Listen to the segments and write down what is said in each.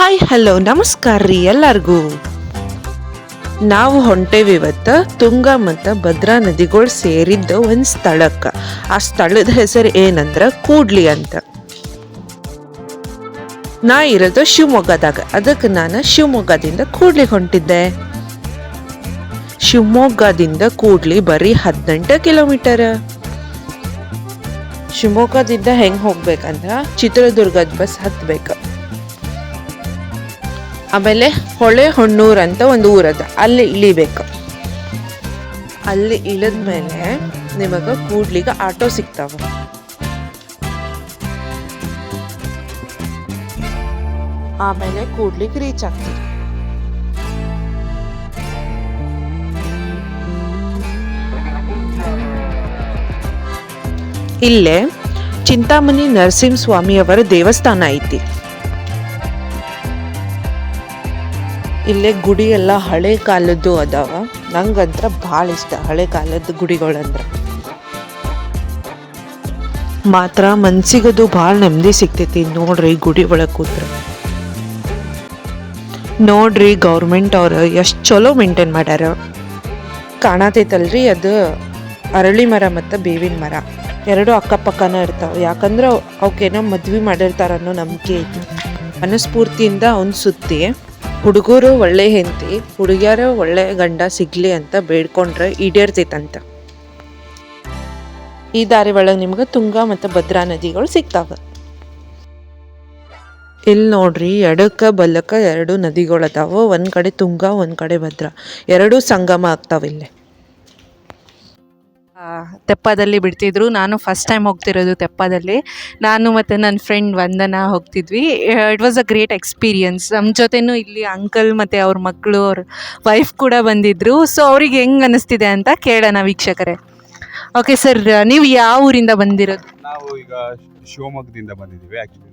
Hi hello ನಮಸ್ಕಾರ ರೀ ಎಲ್ಲರಿಗೂ. ನಾವು ಹೊಂಟೇವಿ ಇವತ್ತು ತುಂಗಾ ಮತ್ತು ಭದ್ರಾ ನದಿಗಳು ಸೇರಿದ್ದ ಒಂದು ಸ್ಥಳಕ್ಕೆ. ಆ ಸ್ಥಳದ ಹೆಸರು ಏನಂದ್ರೆ ಕೂಡ್ಲಿ ಅಂತ. ನಾ ಇರೋದು ಶಿವಮೊಗ್ಗದಾಗ, ಅದಕ್ಕೆ ನಾನು ಶಿವಮೊಗ್ಗದಿಂದ ಕೂಡ್ಲಿಗೆ ಹೊಂಟಿದ್ದೆ. ಶಿವಮೊಗ್ಗದಿಂದ ಕೂಡ್ಲಿ ಬರೀ 18 ಕಿಲೋಮೀಟರ್. ಶಿವಮೊಗ್ಗದಿಂದ ಹೆಂಗೆ ಹೋಗ್ಬೇಕಂದ್ರೆ ಚಿತ್ರದುರ್ಗದ ಬಸ್ ಹತ್ಬೇಕು. ಆಮೇಲೆ ಹೊಳೆಹೊನ್ನೂರು ಅಂತ ಒಂದು ಊರದ, ಅಲ್ಲಿ ಇಳಿಬೇಕು. ಅಲ್ಲಿ ಇಳಿದ್ಮೇಲೆ ನಿಮಗೆ ಕೂಡ್ಲಿಗೆ ಆಟೋ ಸಿಗ್ತಾವ. ಆಮೇಲೆ ಕೂಡ್ಲಿಗೆ ರೀಚ್ ಆಗ್ತೀವಿ. ಇಲ್ಲೇ ಚಿಂತಾಮಣಿ ನರಸಿಂಹಸ್ವಾಮಿಯವರ ದೇವಸ್ಥಾನ ಐತಿ. ಇಲ್ಲೇ ಗುಡಿ ಎಲ್ಲ ಹಳೆ ಕಾಲದ್ದು ಅದಾವ. ನಂಗಂತ್ರ ಭಾಳ ಇಷ್ಟ ಹಳೆ ಕಾಲದ ಗುಡಿಗಳಂದ್ರೆ. ಮಾತ್ರ ಮನ್ಸಿಗದು ಭಾಳ ನೆಮ್ಮದಿ ಸಿಗ್ತೈತಿ. ನೋಡ್ರಿ ಗುಡಿ ಒಳಗೆ ಕೂತ್ರೆ ನೋಡ್ರಿ ಗೌರ್ಮೆಂಟ್ ಅವ್ರು ಎಷ್ಟು ಚಲೋ ಮೇಂಟೈನ್ ಮಾಡ್ಯಾರ. ಕಾಣತೈತಲ್ರಿ, ಅದು ಅರಳಿ ಮರ ಮತ್ತು ಬೇವಿನ ಮರ ಎರಡು ಅಕ್ಕಪಕ್ಕನ ಇರ್ತಾವೆ. ಯಾಕಂದ್ರೆ ಅವಕ್ಕೇನೋ ಮದ್ವೆ ಮಾಡಿರ್ತಾರ ಅನ್ನೋ ನಂಬಿಕೆ ಐತಿ. ಮನಸ್ಫೂರ್ತಿಯಿಂದ ಅವನ್ ಸುತ್ತಿ ಹುಡುಗರು ಒಳ್ಳೆ ಹೆಂಡತಿ, ಹುಡುಗಿಯರು ಒಳ್ಳೆ ಗಂಡ ಸಿಗ್ಲಿ ಅಂತ ಬೇಡ್ಕೊಂಡ್ರೆ ಈಡೇರ್ತೈತಂತ. ಈ ದಾರಿ ಒಳಗೆ ನಿಮ್ಗೆ ತುಂಗಾ ಮತ್ತು ಭದ್ರಾ ನದಿಗಳು ಸಿಗ್ತಾವ. ಇಲ್ಲಿ ನೋಡ್ರಿ, ಎಡಕ್ಕ ಬಲಕ್ಕ ಎರಡು ನದಿಗಳು ಅದಾವ. ಒಂದ್ ಕಡೆ ತುಂಗಾ, ಒಂದ್ ಕಡೆ ಭದ್ರಾ, ಎರಡೂ ಸಂಗಮ ಆಗ್ತಾವ ಇಲ್ಲಿ. ತೆಪ್ಪದಲ್ಲಿ ಬಿಡ್ತಿದ್ರು. ನಾನು ಫಸ್ಟ್ ಟೈಮ್ ಹೋಗ್ತಿರೋದು ತೆಪ್ಪದಲ್ಲಿ. ನಾನು ಮತ್ತು ನನ್ನ ಫ್ರೆಂಡ್ ವಂದನಾ ಹೋಗ್ತಿದ್ವಿ. It was a great experience. ನಮ್ಮ ಜೊತೆನೂ ಇಲ್ಲಿ ಅಂಕಲ್ ಮತ್ತು ಅವ್ರ ಮಕ್ಕಳು, ಅವ್ರ ವೈಫ್ ಕೂಡ ಬಂದಿದ್ದರು. ಸೊ ಅವ್ರಿಗೆ ಹೆಂಗೆ ಅನ್ನಿಸ್ತಿದೆ ಅಂತ ಕೇಳೋಣ ವೀಕ್ಷಕರೇ. ಓಕೆ ಸರ್, ನೀವು ಯಾವ ಊರಿಂದ ಬಂದಿರೋದು? ನಾವು ಈಗ ಶಿವಮೊಗ್ಗದಿಂದ ಬಂದಿದ್ದೀವಿ. ಆ್ಯಕ್ಚುಲಿ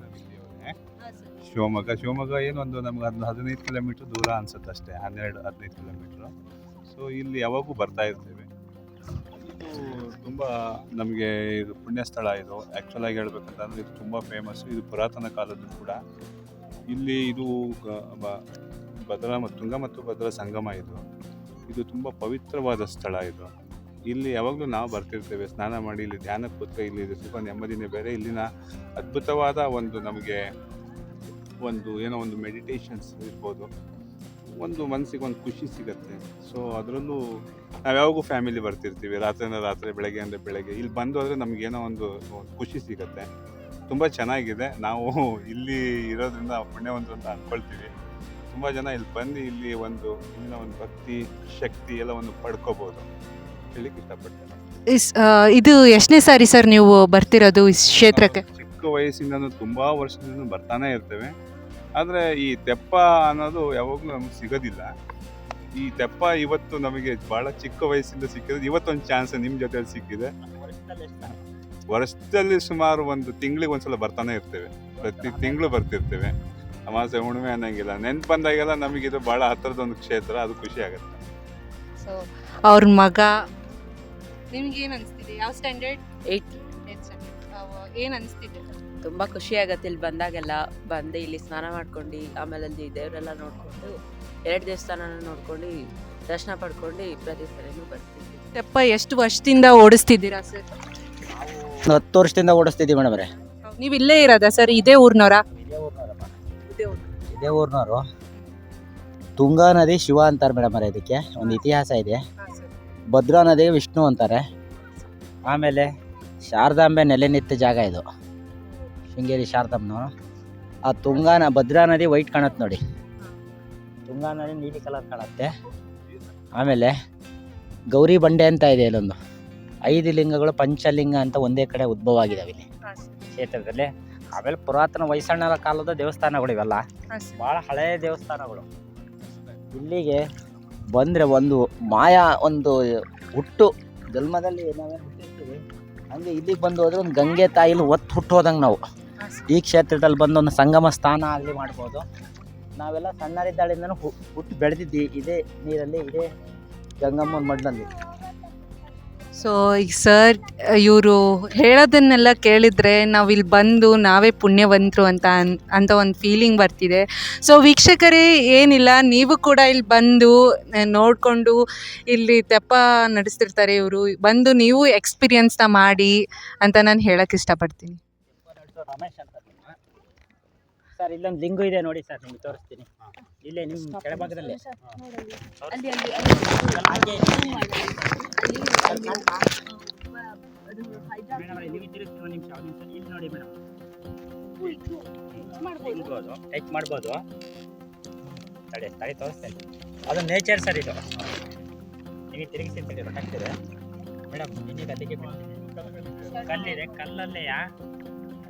ಶಿವಮೊಗ್ಗ ಏನು ಒಂದು ನಮ್ಗೆ 15 ಕಿಲೋಮೀಟ್ರ್ ದೂರ ಅನ್ಸುತ್ತೆ ಅಷ್ಟೇ, 12-15 ಕಿಲೋಮೀಟ್ರು. ಸೊ ಇಲ್ಲಿ ಯಾವಾಗೂ ಬರ್ತಾ ಇರ್ತೀವಿ. ತುಂಬ ನಮಗೆ ಇದು ಪುಣ್ಯ ಸ್ಥಳ. ಇದು ಆ್ಯಕ್ಚುಲಾಗಿ ಹೇಳ್ಬೇಕಂತಂದರೆ ಇದು ತುಂಬ ಫೇಮಸ್ಸು. ಇದು ಪುರಾತನ ಕಾಲದ್ದು ಕೂಡ. ಇಲ್ಲಿ ಇದು ತುಂಗಾ ಮತ್ತು ಭದ್ರಾ ಸಂಗಮ. ಇದು ತುಂಬ ಪವಿತ್ರವಾದ ಸ್ಥಳ. ಇಲ್ಲಿ ಯಾವಾಗಲೂ ನಾವು ಬರ್ತಿರ್ತೇವೆ, ಸ್ನಾನ ಮಾಡಿ ಇಲ್ಲಿ ಧ್ಯಾನಕ್ಕೆ ಕೂತ್ರೆ ಇಲ್ಲಿ ಸಿಗೋ ನೆಮ್ಮದಿನೇ ಬೇರೆ. ಇಲ್ಲಿನ ಅದ್ಭುತವಾದ ಒಂದು ನಮಗೆ ಒಂದು ಮೆಡಿಟೇಷನ್ಸ್ ಇರ್ಬೋದು, ಒಂದು ಮನಸ್ಸಿಗೆ ಒಂದು ಖುಷಿ ಸಿಗುತ್ತೆ. ಸೊ ಅದರಲ್ಲೂ ನಾವು ಯಾವಾಗೂ ಫ್ಯಾಮಿಲಿ ಬರ್ತಿರ್ತೀವಿ. ರಾತ್ರಿ ಬೆಳಗ್ಗೆ ಅಂದರೆ ಬೆಳಗ್ಗೆ ಇಲ್ಲಿ ಬಂದು ಆದರೆ ನಮಗೇನೋ ಒಂದು ಖುಷಿ ಸಿಗುತ್ತೆ. ತುಂಬ ಚೆನ್ನಾಗಿದೆ. ನಾವು ಇಲ್ಲಿ ಇರೋದ್ರಿಂದ ಪುಣ್ಯವಂತರು ಅಂತ ಅಂದ್ಕೊಳ್ತೀವಿ. ತುಂಬ ಜನ ಇಲ್ಲಿ ಬಂದು ಇಲ್ಲಿನ ಒಂದು ಭಕ್ತಿ ಶಕ್ತಿ ಎಲ್ಲವನ್ನು ಪಡ್ಕೋಬೋದು ಹೇಳಲಿಕ್ಕೆ ಇಷ್ಟಪಡ್ತೇನೆ. ಇದು ಎಷ್ಟನೇ ಸಾರಿ ಸರ್ ನೀವು ಬರ್ತಿರೋದು ಈ ಕ್ಷೇತ್ರಕ್ಕೆ? ಚಿಕ್ಕ ವಯಸ್ಸಿಂದನೂ ತುಂಬ ವರ್ಷದಿಂದ ಬರ್ತಾನೆ ಇರ್ತೇವೆ. ಆದರೆ ಈ ತೆಪ್ಪ ಅನ್ನೋದು ಯಾವಾಗಲೂ ನಮ್ಗೆ ಸಿಗೋದಿಲ್ಲ. ಈ ತೆಪ್ಪ ಇವತ್ತು ನಮಗೆ ಭಾಳ ಚಿಕ್ಕ ವಯಸ್ಸಿಂದ ಸಿಕ್ಕಿದೆ. ಇವತ್ತೊಂದು ಚಾನ್ಸ್ ನಿಮ್ಮ ಜೊತೆ ಸಿಕ್ಕಿದೆ. ವರ್ಷದಲ್ಲಿ ಸುಮಾರು ಒಂದು ತಿಂಗಳಿಗೆ ಒಂದ್ಸಲ ಬರ್ತಾನೆ ಇರ್ತೇವೆ. ಪ್ರತಿ ತಿಂಗಳು ಬರ್ತಿರ್ತೇವೆ. ಅಮಾವಾಸ್ಯೆ ಹುಣ್ಣಿಮೆ ಅನ್ನಂಗಿಲ್ಲ, ನೆನ್ಪು ಬಂದಾಗೆಲ್ಲ ನಮಗಿದು ಭಾಳ ಹತ್ತಿರದೊಂದು ಕ್ಷೇತ್ರ. ಅದು ಖುಷಿ ಆಗುತ್ತೆ. ಸೊ ಅವ್ರ ಮಗ ನಿಮ್ಗೇನು ಅನಿಸ್ತಿದೆ? ಯಾವ ಸ್ಟ್ಯಾಂಡರ್ಡ್? 8th standard. ಏನು ಅನಿಸ್ತಿದೆ? ತುಂಬ ಖುಷಿ ಆಗುತ್ತೆ ಇಲ್ಲಿ ಬಂದಾಗೆಲ್ಲ. ಬಂದು ಇಲ್ಲಿ ಸ್ನಾನ ಮಾಡ್ಕೊಂಡು ಆಮೇಲೆ ಅಲ್ಲಿ ದೇವರೆಲ್ಲ ನೋಡ್ಕೊಂಡು 2 ದೇವಸ್ಥಾನ ನೋಡ್ಕೊಂಡು ದರ್ಶನ ಪಡ್ಕೊಂಡು ಪ್ರತಿ ಸರಿನೂ ಬರ್ತೀವಿ. ತೆಪ್ಪ ಎಷ್ಟು ವರ್ಷದಿಂದ ಓಡಿಸ್ತಿದ್ದೀರಾ ಸರ್? 10 ವರ್ಷದಿಂದ ಓಡಿಸ್ತಿದ್ದೀವಿ ಮೇಡಮ್ ಅವರೇ. ನೀವು ಇಲ್ಲೇ ಇರೋದಾ ಸರ್? ಇದೇ ಊರಿನವರಾ? ಇದೇ ಊರಿನವರು. ತುಂಗಾ ನದಿ ಶಿವ ಅಂತಾರೆ ಮೇಡಮ್ ಅವರೇ. ಇದಕ್ಕೆ ಒಂದು ಇತಿಹಾಸ ಇದೆ. ಭದ್ರಾ ನದಿ ವಿಷ್ಣು ಅಂತಾರೆ. ಆಮೇಲೆ ಶಾರದಾಂಬೆ ನೆಲೆ ನಿಂತ ಜಾಗ ಇದು, ಶೃಂಗೇರಿ ಶಾರದಾಂಬನವರು. ಆ ಭದ್ರಾ ನದಿ ವೈಟ್ ಕಾಣುತ್ತೆ ನೋಡಿ, ತುಂಗಾ ನದಿ ನೀಲಿ ಕಲರ್ ಕಾಣುತ್ತೆ. ಆಮೇಲೆ ಗೌರಿ ಬಂಡೆ ಅಂತ ಇದೆ ಇಲ್ಲೊಂದು. 5 ಲಿಂಗಗಳು ಪಂಚಲಿಂಗ ಅಂತ ಒಂದೇ ಕಡೆ ಉದ್ಭವ ಆಗಿದ್ದಾವೆ ಇಲ್ಲಿ ಕ್ಷೇತ್ರದಲ್ಲಿ. ಆಮೇಲೆ ಪುರಾತನ ಹೊಯ್ಸಳರ ಕಾಲದ ದೇವಸ್ಥಾನಗಳು ಇವೆಲ್ಲ, ಭಾಳ ಹಳೆಯ ದೇವಸ್ಥಾನಗಳು. ಇಲ್ಲಿಗೆ ಬಂದರೆ ಒಂದು ಮಾಯಾ, ಒಂದು ಹುಟ್ಟು ಜನ್ಮದಲ್ಲಿ ನಾವೇ ಹುಟ್ಟಿರ್ತೀವಿ, ಹಂಗೆ ಇಲ್ಲಿಗೆ ಬಂದು ಹೋದ್ರೆ ಒಂದು ಗಂಗೆ ತಾಯಿಲಿ ಒತ್ತು ಹುಟ್ಟೋದಂಗೆ ನಾವು ಈ ಕ್ಷೇತ್ರದಲ್ಲಿ ಬಂದು ಒಂದು ಸಂಗಮ ಸ್ಥಾನ ಆಗಲಿ ಮಾಡ್ಬೋದು. ನಾವೆಲ್ಲ ಸಣ್ಣರಿದ್ದಾಳಿಂದನೂ ಹುಟ್ಟು ಬೆಳೆದಿದ್ವಿ ಇದೇ ನೀರಲ್ಲಿ, ಇದೇ ಗಂಗಮ್ಮನ ಮಡ್ನಲ್ಲಿ. ಸೊ ಈಗ ಸರ್ ಇವರು ಹೇಳೋದನ್ನೆಲ್ಲ ಕೇಳಿದರೆ ನಾವು ಇಲ್ಲಿ ಬಂದು ನಾವೇ ಪುಣ್ಯವಂತರು ಅಂತ ಒಂದು ಫೀಲಿಂಗ್ ಬರ್ತಿದೆ. ಸೊ ವೀಕ್ಷಕರೇ, ಏನಿಲ್ಲ, ನೀವು ಕೂಡ ಇಲ್ಲಿ ಬಂದು ನೋಡಿಕೊಂಡು ಇಲ್ಲಿ ತೆಪ್ಪ ನಡೆಸ್ತಿರ್ತಾರೆ ಇವರು, ಬಂದು ನೀವು ಎಕ್ಸ್ಪೀರಿಯನ್ಸ್ನ ಮಾಡಿ ಅಂತ ನಾನು ಹೇಳಕ್ಕೆ ಇಷ್ಟಪಡ್ತೀನಿ. ರಮೇಶ್ ಅಂತ ಸರ್, ಇಲ್ಲೊಂದು ಲಿಂಗು ಇದೆ ನೋಡಿ ಸರ್, ನಿಮ್ಗೆ ತೋರಿಸ್ತೀನಿ. ಇಲ್ಲೇ ನಿಮ್ಮ ಕೆಳಭಾಗದಲ್ಲೇ ಇಲ್ಲಿ ನೋಡಿ ಮೇಡಮ್, ಟಚ್ ಮಾಡ್ಬೋದು. ತಡೆ ತೋರಿಸ್ತೇನೆ. ಅದು ನೇಚರ್ ಸರ್, ಇದು ನಿಮಗೆ ತಿರುಗಿಸಿ ಗೊತ್ತಾಗ್ತಿದೆ ಮೇಡಮ್. ನಿಮಗೆ ಅದಕ್ಕೆ ಕಲ್ಲಿದೆ, ಕಲ್ಲಲ್ಲೇ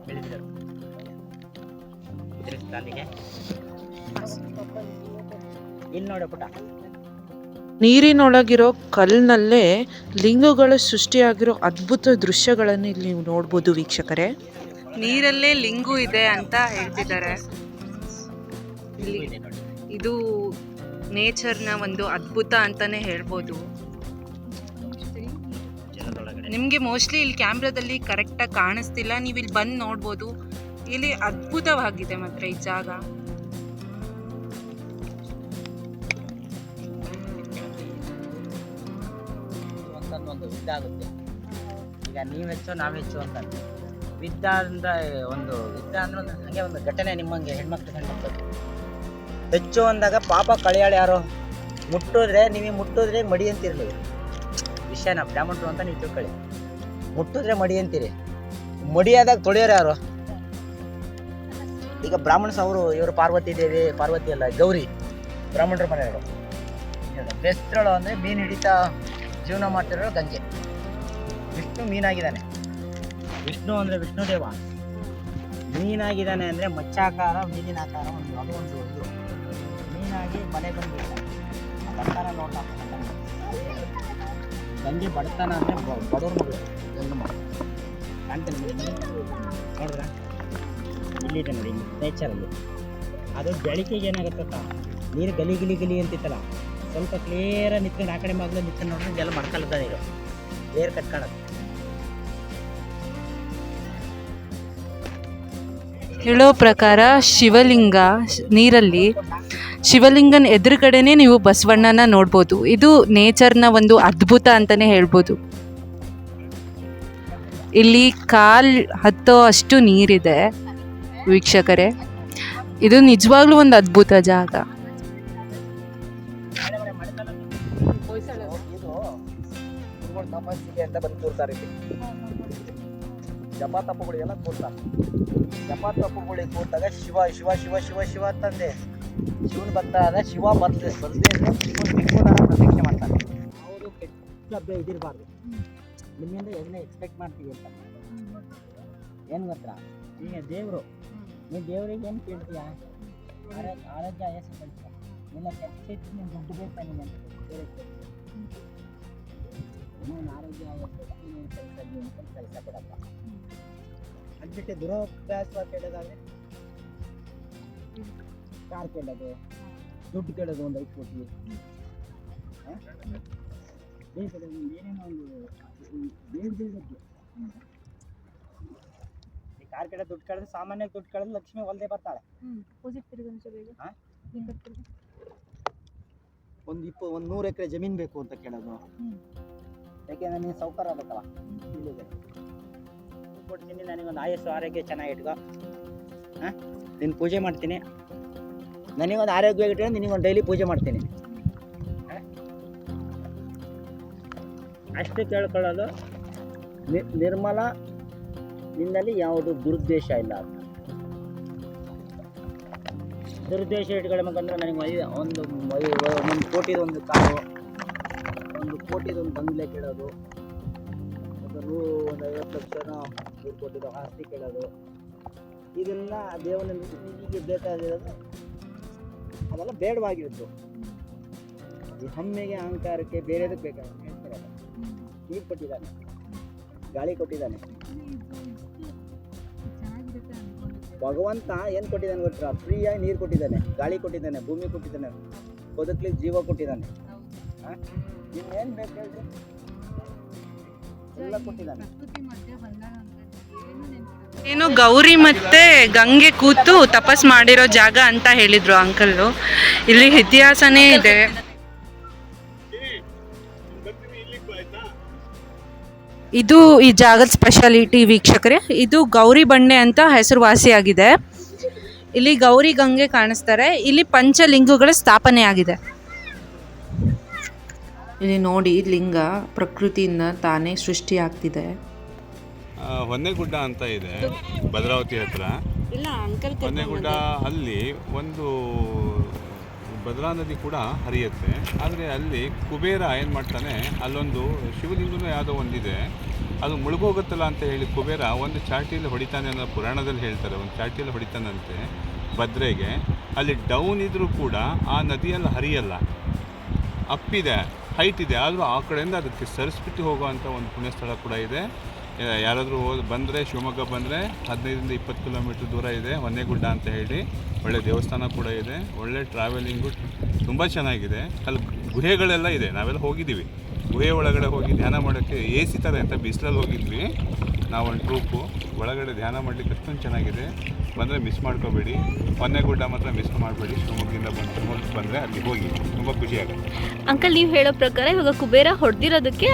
ಬೆಳೆದಿದೆ ಅಲ್ಲಿಗೆ. ಇಲ್ಲಿ ನೋಡಿ ಪುಟ, ನೀರಿನೊಳಗಿರೋ ಕಲ್ಲಿನಲ್ಲೇ ಲಿಂಗಗಳು ಸೃಷ್ಟಿಯಾಗಿರೋ ಅದ್ಭುತ ದೃಶ್ಯಗಳನ್ನು ಇಲ್ಲಿ ನೀವು ನೋಡ್ಬೋದು ವೀಕ್ಷಕರೇ. ನೀರಲ್ಲೇ ಲಿಂಗು ಇದೆ ಅಂತ ಹೇಳ್ತಿದ್ದಾರೆ. ಇಲ್ಲಿ ಇದು ನೇಚರ್ನ ಒಂದು ಅದ್ಭುತ ಅಂತಾನೆ ಹೇಳ್ಬೋದು. ನಿಮಗೆ ಮೋಸ್ಟ್ಲಿ ಇಲ್ಲಿ ಕ್ಯಾಮ್ರಾದಲ್ಲಿ ಕರೆಕ್ಟಾಗಿ ಕಾಣಿಸ್ತಿಲ್ಲ, ನೀವು ಇಲ್ಲಿ ಬಂದು ನೋಡ್ಬೋದು. ಇಲ್ಲಿ ಅದ್ಭುತವಾಗಿದೆ ಮಾತ್ರ ಈ ಜಾಗ. ಒಂದು ಯುದ್ಧ ಆಗುತ್ತೆ. ಈಗ ನೀವು ಹೆಚ್ಚು ನಾವು ಹೆಚ್ಚು ಅಂತ ಯುದ್ಧ ಅಂದ್ರೆ ಒಂದು ಯುದ್ಧ ಅಂದ್ರೆ ಒಂದು ಹಂಗೆ ಒಂದು ಘಟನೆ. ನಿಮ್ಮಂಗೆ ಹೆಣ್ಮಕ್ಳು ಹೆಚ್ಚು ಅಂದಾಗ ಪಾಪ ಕಳಿಯಾಳು ಯಾರು ಮುಟ್ಟಿದ್ರೆ, ನೀವು ಮುಟ್ಟಿದ್ರೆ ಮಡಿ ಅಂತಿರ್ಲಿ ವಿಷಯನ ಬ್ರಾಹ್ಮಣರು ಅಂತ ನೀವು ತಿಳ್ಕೊಳ್ಳಿ. ಮುಟ್ಟಿದ್ರೆ ಮಡಿ ಅಂತೀರಿ, ಮಡಿಯಾದಾಗ ತೊಳೆಯೋರು ಯಾರು? ಈಗ ಬ್ರಾಹ್ಮಣ್ಸ್ ಅವರು, ಇವರು ಪಾರ್ವತಿ ದೇವಿ, ಪಾರ್ವತಿ ಅಲ್ಲ ಗೌರಿ, ಬ್ರಾಹ್ಮಣರ ಮನೆಯವರು. ಬೆಸ್ತಳು ಅಂದರೆ ಮೀನು ಹಿಡಿತಾ ಜೀವನ ಮಾಡ್ತಿರೋ ಗಂಗೆ. ವಿಷ್ಣು ಮೀನಾಗಿದ್ದಾನೆ. ವಿಷ್ಣು ಅಂದರೆ ವಿಷ್ಣುದೇವ ಮೀನಾಗಿದ್ದಾನೆ ಅಂದರೆ ಮಚ್ಚಾಕಾರ, ಮೀನಿನ ಆಕಾರ ಒಂದು, ಅದು ಒಂದು ಇದು ಮೀನಾಗಿ ಮನೆ ಬಂದಿಲ್ಲ. ಬಡತನ ನೋಡ್ತಾ ಗಂಗೆ ಬಡತನ ಅಂದರೆ ಬಡವ್ರ ಮಗಳು, ಗಂಡು ಮಗಳು ಕಾಣ್ತೇನೆ ನೋಡಿದ್ರ. ಇಲ್ಲಿದೆ ನೋಡಿ ನೇಚರಲ್ಲಿ. ಅದು ಬೆಳಕಿಗೆ ಏನಾಗುತ್ತೆ, ನೀರು ಗಲಿ ಗಿಲಿ ಗಿಲಿ ಅಂತಿತ್ತಲ್ಲ, ಸ್ವಲ್ಪ ಕ್ಲಿಯರಾಗಿ ನಿಂತ್ಕೊಂಡು ಆ ಕಡೆ ಮಗ್ಲು ನಿಂತ್ಕೊಂಡು ನೋಡ್ರಿ, ಇದೆಲ್ಲ ಮಡ್ಕಲ್ದ ನೀರು ಕ್ಲಿಯರ್ ಕಟ್ಕೊಳ್ಳೋದು. ಹೇಳೋ ಪ್ರಕಾರ ಶಿವಲಿಂಗ ನೀರಲ್ಲಿ, ಶಿವಲಿಂಗನ ಎದುರುಗಡೆನೇ ನೀವು ಬಸವಣ್ಣನ ನೋಡ್ಬೋದು. ಇದು ನೇಚರ್ನ ಒಂದು ಅದ್ಭುತ ಅಂತಲೇ ಹೇಳ್ಬೋದು. ಇಲ್ಲಿ ಕಾಲ್ ಹತ್ತೋ ಅಷ್ಟು ನೀರಿದೆ ವೀಕ್ಷಕರೇ. ಇದು ನಿಜವಾಗ್ಲೂ ಒಂದು ಅದ್ಭುತ ಜಾಗ. ತಪಸ್ಸಿಗೆ ಅಂತ ಬಂದು ಕೂರ್ತಾರೆ ಇಲ್ಲಿ. ಜಪ ತಪ್ಪುಗಳಿಗೆಲ್ಲ ಕೂರ್ತಾರೆ. ಜಪ ತಪ್ಪುಗಳಿಗೆ ಕೂತಾಗ ಶಿವ ಶಿವ ಶಿವ ಶಿವ ಶಿವ ಅಂತಂದೆ ಶಿವನ ಭಕ್ತ ಆದ ಶಿವ ಬರ್ದೆ ಶಿವನ ಪ್ರತಿಜ್ಞೆ ಮಾಡ್ತಾರೆ. ಅವರು ಕೆಟ್ಟ ಅಭ್ಯಾಸ ಇದಿರಬಾರ್ದು. ನಿಮ್ಮಿಂದ ಏನೇ ಎಕ್ಸ್ಪೆಕ್ಟ್ ಮಾಡ್ತೀವಿ ಅಂತ ಏನು ಗೊತ್ತಾ, ಈಗ ದೇವರು, ನೀನು ದೇವರಿಗೆ ಏನು ಕೇಳ್ತೀಯ? ಆರೋಗ್ಯ ಆಯಸ್ಸು ಕಳಿಸ್ತಾ ಇಲ್ಲ, ಕೆಟ್ಟ ನೀನು ದುಡ್ಡು ಬೇಕಾ ನೀನು ಅಂತ ನೀನು ಆರೋಗ್ಯ ಆಯಸ್ಸು ನೀನು ಕೆಲಸ ಕೊಡಪ್ಪ. ಅದ್ಬಿಟ್ಟು ದುರಭ್ಯಾಸ ಕೇಳೋದಾದ್ರೆ ಕಾರ್ ಕೇಳೋದು, ದುಡ್ಡು ಕೇಳೋದು, ಒಂದು 5 ಕೋಟಿ ಏನೇನೋ ಒಂದು ಬೇಡಬೇಕು. ಈ ಕಾರ್ ಕೇಳೋ ದುಡ್ಡು ಕೇಳಿದ್ರೆ ಸಾಮಾನ್ಯವಾಗಿ ದುಡ್ಡು ಕೇಳಿದ್ರೆ ಲಕ್ಷ್ಮಿ ಒಲ್ದೇ ಬರ್ತಾಳೆ. ಒಂದು 100 ಎಕರೆ ಜಮೀನು ಬೇಕು ಅಂತ ಕೇಳೋದು. ಯಾಕೆಂದ್ರೆ ನೀನು ಸೌಕರ್ಯ ಆಗಬೇಕಲ್ಲ. ಇಲ್ಲಿಗೆ ಕೊಡ್ತೀನಿ, ನನಗೊಂದು ಆಯಸ್ಸು ಆರೋಗ್ಯ ಚೆನ್ನಾಗಿ ಇಟ್ಕೋ, ನೀನು ಪೂಜೆ ಮಾಡ್ತೀನಿ, ನನಗೊಂದು ಆರೋಗ್ಯ ಇಟ್ಕೊಂಡು ನಿನಗೊಂದು ಡೈಲಿ ಪೂಜೆ ಮಾಡ್ತೀನಿ, ಅಷ್ಟು ಕೇಳ್ಕೊಳ್ಳೋದು. ನಿರ್ಮಲ, ನಿನ್ನಲ್ಲಿ ಯಾವುದು ದುರುದ್ದೇಶ ಇಲ್ಲ ಅಂತ. ದುರುದ್ದೇಶ ಇಟ್ಕೊಳ್ಬೇಕಂದ್ರೆ ನನಗೆ ಒಂದು 1 ಕೋಟಿದು ಒಂದು ಕಾರು, 1 ಕೋಟಿದು ಒಂದು ಬಂಗ್ಲೆ ಕೇಳೋದು, ಒಂದು 50 ಲಕ್ಷನ 100 ಕೋಟಿದು ಆಸ್ತಿ ಕೇಳೋದು, ಇದೆಲ್ಲ ದೇವನಲ್ಲಿ ನಿಮಗೆ ಬೇಕಾಗಿರೋದು ಅದೆಲ್ಲ ಬೇಡವಾಗಿರೋದು. ಈ ಹೆಮ್ಮೆಗೆ ಅಹಂಕಾರಕ್ಕೆ ಬೇರೆದಕ್ಕೆ ಬೇಕಾಗುತ್ತೆ. ನೀರು ಕೊಟ್ಟಿದ್ದಾನೆ, ಗಾಳಿ ಕೊಟ್ಟಿದ್ದಾನೆ. ಭಗವಂತ ಏನು ಕೊಟ್ಟಿದ್ದಾನೆ ಗೊತ್ತಾ? ಫ್ರೀಯಾಗಿ ನೀರು ಕೊಟ್ಟಿದ್ದಾನೆ, ಗಾಳಿ ಕೊಟ್ಟಿದ್ದಾನೆ, ಭೂಮಿ ಕೊಟ್ಟಿದ್ದಾನೆ, ಬದುಕಲಿಕ್ಕೆ ಜೀವ ಕೊಟ್ಟಿದ್ದಾನೆ. ಇನ್ನೇನು ಬೇಕು ಹೇಳ್ರಿ? ಏನು ಗೌರಿ ಮತ್ತೆ ಗಂಗೆ ಕೂತು ತಪಸ್ ಮಾಡಿರೋ ಜಾಗ ಅಂತ ಹೇಳಿದ್ರು ಅಂಕಲ್ಲು. ಇಲ್ಲಿ ಇತಿಹಾಸನೇ ಇದೆ. ಇದು ಈ ಜಾಗದ ಸ್ಪೆಷಾಲಿಟಿ ವೀಕ್ಷಕರೇ. ಇದು ಗೌರಿ ಬಂಡೆ ಅಂತ ಹೆಸರುವಾಸಿಯಾಗಿದೆ. ಇಲ್ಲಿ ಗೌರಿ ಗಂಗೆ ಕಾಣಿಸ್ತಾರೆ. ಇಲ್ಲಿ ಪಂಚಲಿಂಗಗಳ ಸ್ಥಾಪನೆ ಆಗಿದೆ. ಇಲ್ಲಿ ನೋಡಿ ಲಿಂಗ ಪ್ರಕೃತಿಯಿಂದ ತಾನೇ ಸೃಷ್ಟಿ ಆಗ್ತಿದೆ. ಹೊನ್ನೆಗುಡ್ಡ ಅಂತ ಇದೆ ಭದ್ರಾವತಿ ಹತ್ರ. ಹೊನ್ನೆಗುಡ್ಡ ಅಲ್ಲಿ ಒಂದು ಭದ್ರಾ ನದಿ ಕೂಡ ಹರಿಯುತ್ತೆ. ಆದರೆ ಅಲ್ಲಿ ಕುಬೇರ ಏನು ಮಾಡ್ತಾನೆ, ಅಲ್ಲೊಂದು ಶಿವಲಿಂಗನೂ ಯಾವುದೋ ಒಂದಿದೆ, ಅದು ಮುಳುಗೋಗುತ್ತಲ್ಲ ಅಂತ ಹೇಳಿ ಕುಬೇರ ಒಂದು ಚಾಟಿಯಲ್ಲಿ ಹೊಡಿತಾನೆ ಅನ್ನೋ ಪುರಾಣದಲ್ಲಿ ಹೇಳ್ತಾರೆ. ಒಂದು ಚಾಟಿಯಲ್ಲಿ ಹೊಡಿತಾನಂತೆ ಭದ್ರೆಗೆ. ಅಲ್ಲಿ ಡೌನ್ ಇದ್ರೂ ಕೂಡ ಆ ನದಿಯಲ್ಲಿ ಹರಿಯಲ್ಲ, ಅಪ್ಪಿದೆ, ಹೈಟ್ ಇದೆ, ಆದರೂ ಆ ಕಡೆಯಿಂದ ಅದಕ್ಕೆ ಸರಿಸ್ಬಿಟ್ಟು ಹೋಗುವಂಥ ಒಂದು ಪುಣ್ಯಸ್ಥಳ ಕೂಡ ಇದೆ. ಯಾರಾದರೂ ಬಂದರೆ, ಶಿವಮೊಗ್ಗ ಬಂದರೆ 15-20 ಕಿಲೋಮೀಟ್ರ್ ದೂರ ಇದೆ ಹೊನ್ನೆಗುಡ್ಡ ಅಂತ ಹೇಳಿ. ಒಳ್ಳೆ ದೇವಸ್ಥಾನ ಕೂಡ ಇದೆ, ಒಳ್ಳೆ ಟ್ರಾವೆಲಿಂಗು ತುಂಬ ಚೆನ್ನಾಗಿದೆ. ಅಲ್ಲಿ ಗುಹೆಗಳೆಲ್ಲ ಇದೆ, ನಾವೆಲ್ಲ ಹೋಗಿದ್ದೀವಿ. ಗುಹೆ ಒಳಗಡೆ ಹೋಗಿ ಧ್ಯಾನ ಮಾಡೋಕ್ಕೆ AC ಥರ ಅಂತ ಬಿಸಿಲಲ್ಲಿ ಹೋಗಿದ್ವಿ ನಾವೊಂದು ಟ್ರೂಪು. ಒಳಗಡೆ ಧ್ಯಾನ ಮಾಡಲಿಕ್ಕೆ ಅಷ್ಟೊಂದು ಚೆನ್ನಾಗಿದೆ. ಬಂದರೆ ಮಿಸ್ ಮಾಡ್ಕೋಬೇಡಿ, ಹೊನ್ನೆಗುಡ್ಡ ಮಾತ್ರ ಮಿಸ್ ಮಾಡಬೇಡಿ. ಶಿವಮೊಗ್ಗದಿಂದ ಬಂದರೆ ಅಲ್ಲಿ ಹೋಗಿ, ತುಂಬ ಖುಷಿಯಾಗುತ್ತೆ. ಅಂಕಲ್, ನೀವು ಹೇಳೋ ಪ್ರಕಾರ ಇವಾಗ ಕುಬೇರ ಹೊಡೆದಿರೋದಕ್ಕೆ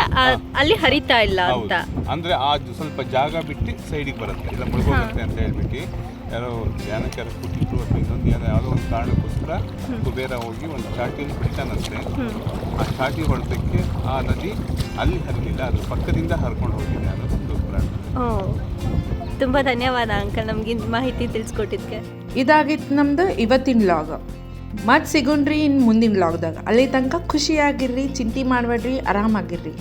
ಅಲ್ಲಿ ಹರಿತಾ ಇಲ್ಲ ಅಂತ. ಅಂದರೆ ಆ ಸ್ವಲ್ಪ ಜಾಗ ಬಿಟ್ಟು ಸೈಡಿಗೆ ಬರುತ್ತೆ, ಇಲ್ಲ ಮುಳುಗೋಗುತ್ತೆ ಅಂತ ಹೇಳ್ಬಿಟ್ಟು ಯಾರೋ ಧ್ಯಾನಕ್ಕೆ ಯಾರೋ ಕೊಟ್ಟಿದ್ರು ಅಥವಾ ಇನ್ನೊಂದು ಯಾವುದೋ ಒಂದು ಕಾರಣಕ್ಕೋಸ್ಕರ ಕುಬೇರ ಹೋಗಿ ಒಂದು ಚಾಟಿಯಲ್ಲಿ ಬಿಡ್ತಾನಂತೆ. ಆ ಚಾಟಿ ಹೊಡೆದಕ್ಕೆ ಆ ನದಿ ಅಲ್ಲಿ ಹರಿಲಿಲ್ಲ, ಅದ್ರ ಪಕ್ಕದಿಂದ ಹರ್ಕೊಂಡು ಹೋಗಿದೆ ಅನ್ನೋದೊಂದು ಪುರಾಣ. ತುಂಬ ಧನ್ಯವಾದ ಅಂಕಲ್, ನಮ್ಗೆ ಮಾಹಿತಿ ತಿಳಿಸ್ಕೊಟ್ಟಿದ್ದಕ್ಕೆ. ಇದಾಗಿತ್ತು ನಮ್ದು ಇವತ್ತಿನ ಲಾಗ್. ಮತ್ತೆ ಸಿಗೋಣ್ರಿ ಇನ್ನು ಮುಂದಿನ ಲಾಗ್ದಾಗ. ಅಲ್ಲಿ ತನಕ ಖುಷಿಯಾಗಿರ್ರಿ, ಚಿಂತೆ ಮಾಡಬೇಡ್ರಿ, ಆರಾಮಾಗಿರ್ರಿ.